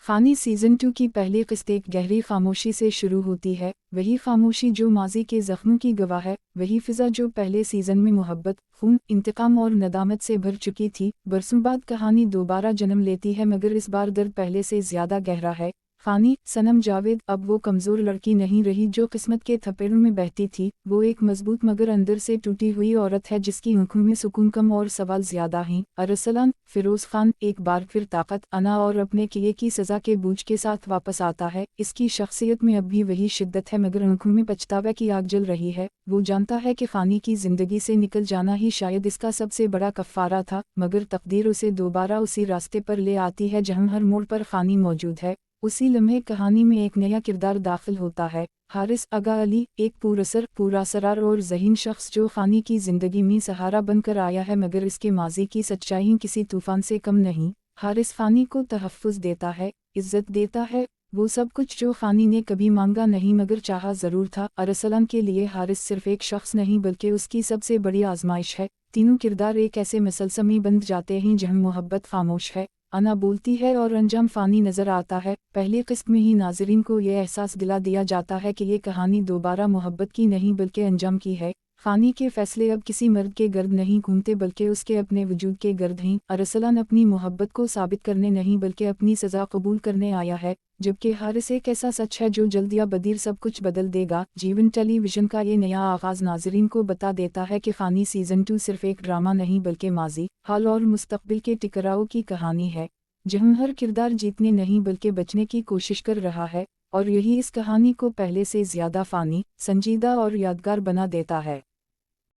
फ़ानी season 2 की पहली क़िस्त एक गहरी खामोशी से शुरू होती है, वही खामोशी जो माज़ी के ज़ख्मों की गवाह है, वही फ़िज़ा जो पहले सीज़न में मोहब्बत, खून, इंतकाम और नदामत से भर चुकी थी। बरसों बाद कहानी दोबारा जन्म लेती है, मगर इस बार दर्द पहले से ज़्यादा गहरा है। फ़ानी सनम जावेद अब वो कमज़ोर लड़की नहीं रही जो किस्मत के थपेड़ों में बहती थी। वो एक मजबूत मगर अंदर से टूटी हुई औरत है जिसकी आंखों में सुकून कम और सवाल ज़्यादा हैं। अरसलान फिरोज़ खान एक बार फिर ताकत, अना और अपने किए की सज़ा के बोझ के साथ वापस आता है। इसकी शख्सियत में अब भी वही शिद्दत है, मगर आंखों में पछतावे की आग जल रही है। वो जानता है कि फ़ानी की ज़िंदगी से निकल जाना ही शायद इसका सबसे बड़ा कफ़ारा था, मगर तकदीर उसे दोबारा उसी रास्ते पर ले आती है जहाँ हर मोड़ पर फ़ानी मौजूद है। उसी लम्हे कहानी में एक नया किरदार दाखिल होता है, हारिस आगा अली, एक पुरअसरार और ज़हीन शख्स जो फ़ानी की ज़िंदगी में सहारा बनकर आया है, मगर इसके माजी की सच्चाई किसी तूफ़ान से कम नहीं। हारिस फ़ानी को तहफ़्फ़ुज़ देता है, इज़्ज़त देता है, वो सब कुछ जो फ़ानी ने कभी मांगा नहीं मगर चाहा ज़रूर था। अरसलान के लिए हारिस सिर्फ़ एक शख्स नहीं बल्कि उसकी सबसे बड़ी आजमाइश है। तीनों किरदार एक ऐसे मसलसल में बंध जाते हैं जहाँ मोहब्बत खामोश है, अना बोलती है और अंजाम फ़ानी नज़र आता है। पहली क़िस्त में ही नाज़रीन को ये एहसास दिला दिया जाता है कि ये कहानी दोबारा मोहब्बत की नहीं बल्कि अंजाम की है। फ़ानी के फ़ैसले अब किसी मर्द के गर्द नहीं घूमते बल्कि उसके अपने वजूद के गर्द हैं। अरसलान अपनी मोहब्बत को साबित करने नहीं बल्कि अपनी सज़ा कबूल करने आया है, जबकि हारिस एक ऐसा सच है जो जल्द या बदीर सब कुछ बदल देगा। जीवन टेलीविज़न का ये नया आगाज़ नाज़रीन को बता देता है कि फ़ानी सीज़न 2 सिर्फ़ एक ड्रामा नहीं बल्कि माज़ी, हाल और मुस्तक़बिल के टकराव की कहानी है, जहाँ हर किरदार जीतने नहीं बल्कि बचने की कोशिश कर रहा है, और यही इस कहानी को पहले से ज़्यादा फ़ानी, संजीदा और यादगार बना देता है।